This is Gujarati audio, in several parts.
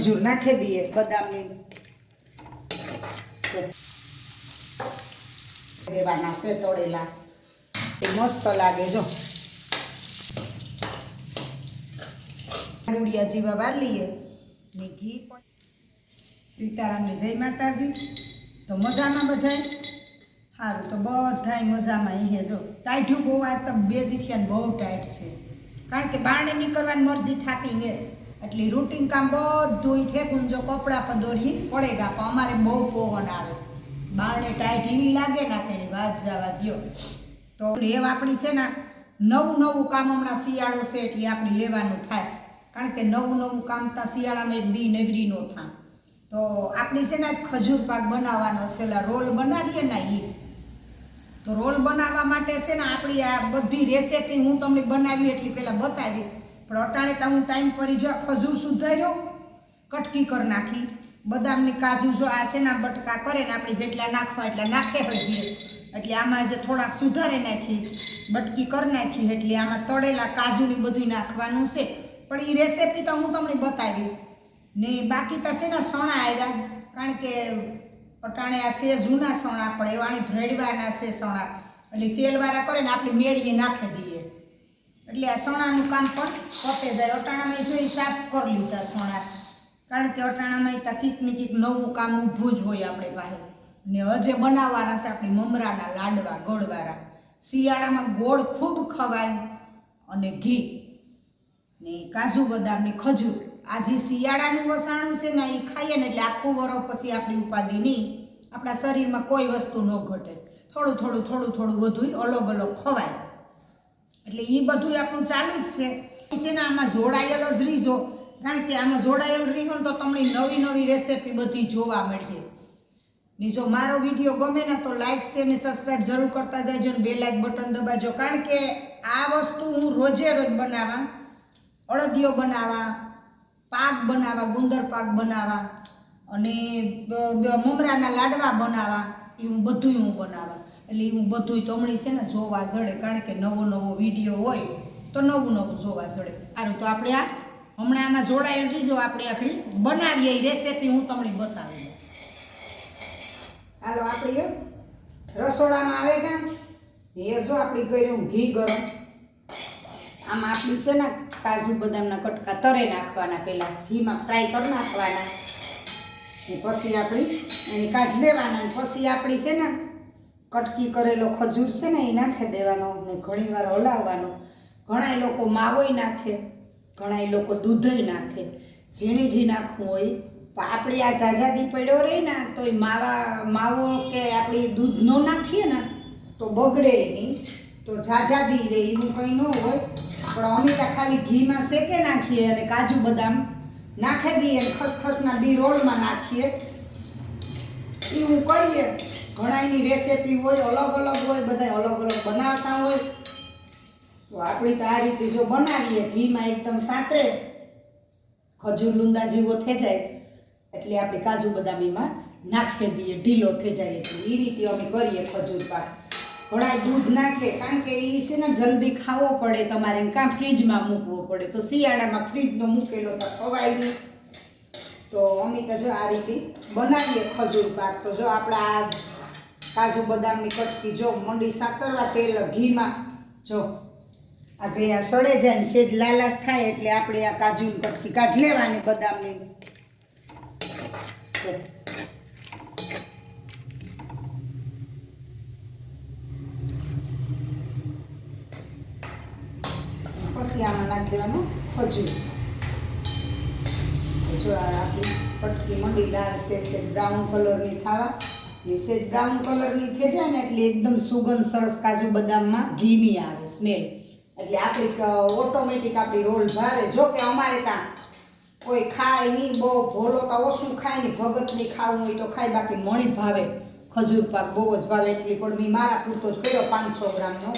ખજૂર નાખી દઈએ બદામની દેવાના છે તળેલા, એ મસ્ત લાગે. જો ગુડિયા જીવા વાર લઈએ ને ઘી પણ. સીતારામની જય માતાજી. તો મજામાં બધાય? સારું, તો બધાય મજામાં. અહીંયા જો ટાઈઠું બહુ આજ તો 2 દીઠિયા બહુ ટાઈટ છે, કારણ કે બારણે નીકળવાની મરજી થાતી ને એટલે રૂટીન કામ બધું ઠેકું. જો કપડાં પદોરી પડેગા પણ અમારે બહુ પવન આવે, બારણે ટાઈટ એવી લાગે ના કે વાત જવા દ્યો. તો એવ આપણી છે ને નવું કામ હમણાં શિયાળો છે એટલે આપણે લેવાનું થાય, કારણ કે નવું કામ ત્યાં શિયાળામાં એક દી નવરી નો થાય. તો આપણી છે ને આજ ખજૂર પાક બનાવવાનો છે. એટલે રોલ બનાવીએ ને તો રોલ બનાવવા માટે છે ને આપણી આ બધી રેસીપી હું તમને બનાવી એટલી પહેલાં બતાવી, પણ અટાણે તો હું ટાઈમ પર જો ખજૂર સુધાર્યો, કટકી કરી નાખી, બદામની કાજુ જો આ છે ને બટકા કરે ને આપણે જેટલા નાખવા એટલા નાખે હળીએ, એટલે આમાં જે થોડાક સુધારે નાખી, બટકી કરી નાખી, એટલે આમાં તળેલા કાજુની બધું નાખવાનું છે. પણ એ રેસીપી તો હું તમને બતાવી ને. બાકી તો છે ને સણા આવ્યા, કારણ કે અટાણે આ છે જૂના સણા, પણ એવાણી ભેળવાના છે સણા, એટલે તેલવાળા કરે ને આપણે મેળીએ નાખી દઈએ, એટલે આ સણાનું કામ પણ પતે જાય. અટાણામાં જોઈ સાફ કરી લીધા સણા, કારણ કે અટાણામાં ત્યાં કીક ને કીક નવું કામ ઊભું જ હોય આપણે પાસે. ને હજે બનાવવાના છે આપણે મમરાના લાડવા ગોળવાળા. શિયાળામાં ગોળ ખૂબ ખવાય અને ઘી ને કાજુ બદામની ખજૂર. આ જે શિયાળાનું વસાણું છે ને એ ખાઈએ ને એટલે આખું વરસ પછી આપણી ઉપાધિ નહીં, આપણા શરીરમાં કોઈ વસ્તુ ન ઘટે. થોડું બધું અલગ અલગ ખવાય, એટલે એ બધું આપણું ચાલુ જ છે ને. આમાં જોડાયેલો જ રીજો, કારણ કે આમાં જોડાયેલ રીહો ને તો તમને નવી રેસીપી બધી જોવા મળશે. ને જો મારો વિડીયો ગમે ને તો લાઈક શેર ને સબસ્ક્રાઈબ જરૂર કરતા જાયજો ને 2 લાઈક બટન દબાજો, કારણ કે આ વસ્તુ હું રોજે રોજ બનાવવા, અડદિયો બનાવવા, પાક બનાવવા, ગુંદર પાક બનાવવા અને મમરાના લાડવા બનાવવા, એ હું બધું બનાવવા. એટલે હું બધું તમણી છે ને જોવા જડે, કારણ કે નવો વિડીયો હોય તો નવું જોવા જડે. સારું, તો આપણે આ હમણાં આમાં જોડાયેલ રીજો આપણે આખડી બનાવીએ, એ રેસીપી હું તમને બતાવી. હાલો, આપણે રસોડામાં આવે કાં એ જો આપણી કર્યું ઘી ગરમ, આમાં આપણી છે ને કાજુ બદામના કટકા તરે નાખવાના, પહેલાં ઘીમાં ફ્રાય કરી નાખવાના, ને પછી આપણી એને કાઢી લેવાના, ને પછી આપણી છે ને કટકી કરેલો ખજૂર છે ને એ નાખી દેવાનો ને ઘણીવાર હલાવવાનો. ઘણા લોકો માવોય નાખે, ઘણા લોકો દૂધય નાખે, ઝીણી નાખવું હોય. પણ આપણે આ જાજાદી પડ્યો રહે ને તો એ માવો કે આપણી દૂધ ન નાખીએ ને તો બગડે નહીં, તો જાજાદી રહે એવું કંઈ ન હોય. પણ અમે તો ખાલી ઘીમાં શેકે નાખીએ અને કાજુ બદામ નાખી દઈએ અને ખસખસના બી રોલમાં નાખીએ, એવું કરીએ. ઘણા એની રેસીપી હોય, અલગ હોય, બધા અલગ બનાવતા હોય. તો આપણી તો આ રીતે જો બનાવીએ, ઘીમાં એકદમ સાતરે ખજૂર લુંદા જેવો થઈ જાય એટલે આપણે કાજુ બદામ એમાં નાખી દઈએ, ઢીલો થઈ જાય. એટલે એ રીતે અમે કરીએ ખજૂર પાક. ઘણા દૂધ નાખે, કારણ કે એ છે ને જલ્દી ખાવો પડે તમારે, કાં ફ્રીજમાં મૂકવો પડે. તો શિયાળામાં ફ્રીજનો મૂકેલો તો ખવાય નહીં. તો અમે તો જો આ રીતે બનાવીએ ખજૂર પાક. તો જો આપણા કાજુ બદામની કટકી જો મંડી સાતરવા તેલ ઘીમાં જો આગળ આ સડે જાય ને સેજ લાલાશ થાય એટલે આપણે આ કાજુની કટકી કાઢી લેવાની બદામની. પછી આમાં નાખી દેવાનું ખજૂર. જો આ આપણી કટકી મંડી લાલ છે બ્રાઉન કલરની થવા, ને સેજ બ્રાઉન કલરની થઈ જાય ને એટલે એકદમ સુગંધ સરસ કાજુ બદામમાં ઘીની આવે સ્મેલ, એટલે આપણી ઓટોમેટિક આપણી રોલ ભાવે. જો કે અમારે ત્યાં કોઈ ખાય નહીં, બહુ ભોલો તો ઓછું ખાય નહીં, ભગતની ખાવું હોય તો ખાય, બાકી મણી ભાવે, ખજૂર પાક બહુ જ ભાવે. એટલી પણ મેં મારા પૂરતો જ કર્યો 500 ગ્રામનો.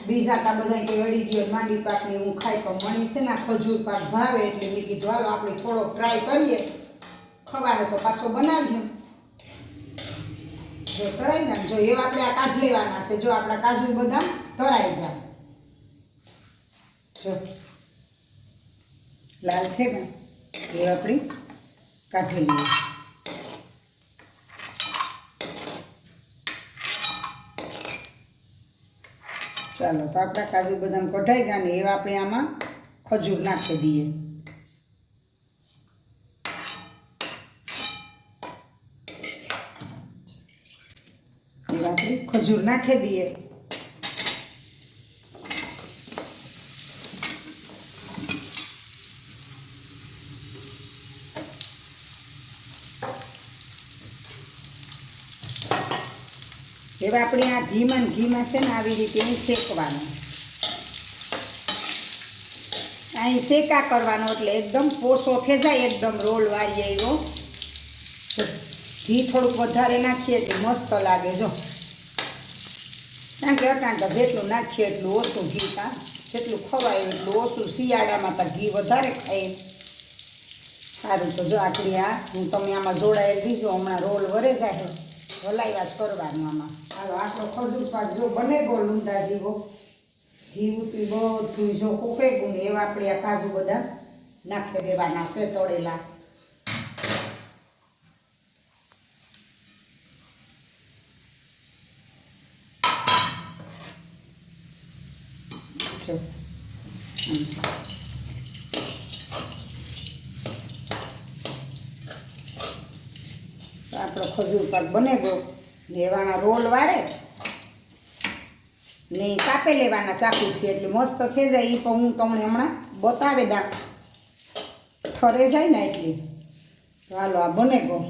બીજા તા બધા કે અડી ગયો માંડી પાકની હું ખાઈ, પણ મણી છે ને ખજૂર પાક ભાવે એટલે મેં કીધું હાલો આપણે થોડોક ટ્રાય કરીએ, ખવાય તો પાછો બનાવીએ. જો તરાઈ ગયા, જો એવા આપણે આ કાઢી લેવાના છે. જો આપણા કાજુ બદામ તરાઈ ગયા, જો લાલ થઈ ગયા. એ આપણી કાઢી લઈએ. ચાલો તો આપણા કાજુ બદામ કઢાઈ ગયા ને એવા આપણે આમાં ખજૂર નાખી દઈએ. એવા આપણે ખજૂર નાખી દઈએ. એવા આપણે આ ઘીમાં છે ને આવી રીતે અહીં શેકવાનું. અહીં શેકા કરવાનો એટલે એકદમ પોસો થઈ જાય, એકદમ રોલ વાળીએ એવો. ઘી થોડુંક વધારે નાખીએ એટલે મસ્ત લાગે. જો કારણ કે અટાંટા જેટલું નાખીએ એટલું ઓછું ઘી, જેટલું ખવાય એટલું ઓછું. શિયાળામાં તો ઘી વધારે ખાઈએ. સારું તો જો આટલી હું તમે આમાં જોડાયેલ બીજો હમણાં રોલ વરે જાય હલાવ્યા જ કરવાનું આમાં. હાલો આપણો ખજૂર પાક જો બને ગો લૂંદા જેવો, ઘી ઉતરી બધું જો કૂકે ગુણ એવા આપણે આ કાજુ બદામ નાખી દેવાના છે તળેલા. જો આપણો ખજૂર પાક બને ગયો. લેવાના રોલ વારે ને કાપે લેવાના ચાકુથી એટલે મસ્ત થઈ જાય. એ પણ હું તમને હમણાં બતાવે દા ઠરે જાય ને એટલી. તો હાલો આ બને ગયો.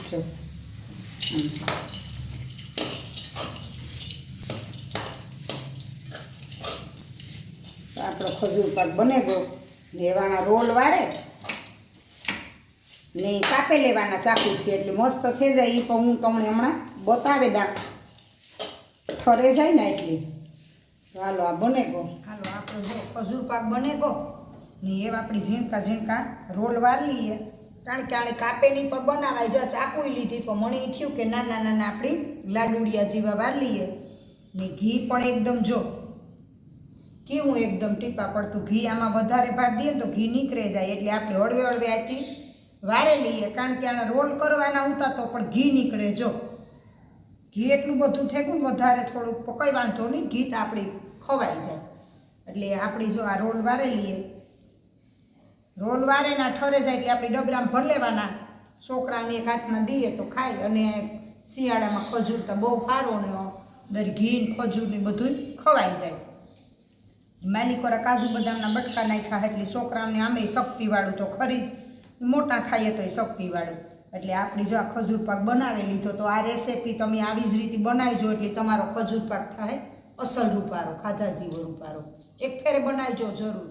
જો આપણો ખજૂર પાક બને ગયો. લેવાના રોલ વારે ને કાપે લેવાના ચાકુથી એટલે મસ્ત થઈ જાય. એ પણ હું તમને હમણાં બતાવે દા ઠરે જાય ને એટલી. તો હાલો આ બને ગયો. હાલો આપણો જો ખજૂર પાક બને ગયો ને એવા આપણી ઝીણકા રોલ વાર લઈએ. કારણ કે આને કાપેની પણ બનાવાય. જો ચાકુઈ લીધી પણ મને એ થયું કે નાના નાના આપણી લાડુડિયા જેવા વાર લઈએ. ને ઘી પણ એકદમ જો કેવું એકદમ ટીપા પડતું ઘી આમાં વધારે ભાગ દઈએ તો ઘી નીકળે જાય. એટલે આપણે હળવે હળવે આથી વારે લઈએ. કારણ કે આના રોલ કરવાના ઉતા તો પણ ઘી નીકળે. જો ઘી એટલું બધું થઈ ગયું વધારે થોડુંક પકઈ વાંધો નહીં, ઘી તો આપણી ખવાઈ જાય. એટલે આપણી જો આ રોલ વારે લઈએ. રોલ વારે ના ઠરે જાય એટલે આપણી ડબરામાં ભર લેવાના. છોકરાને એક હાથમાં દઈએ તો ખાય. અને શિયાળામાં ખજૂર તો બહુ સારું ને દર ઘી ખજૂર ને બધું ખવાઈ જાય. માલિકોરા કાજુ બદામના બટકા નાખ્યા એટલે છોકરાઓને આમે શક્તિવાળું તો ખરી જ, મોટા ખાઈએ તો શક્તિવાળું. એટલે આપણી જો આ ખજૂર પાક બનાવી લીધો તો આ રેસીપી તમે આવી જ રીતે બનાવજો એટલે તમારો ખજૂર પાક થાય અસલ રૂપારો, ખાધા જેવો રૂપારો. એક ફેરે બનાવજો જરૂર.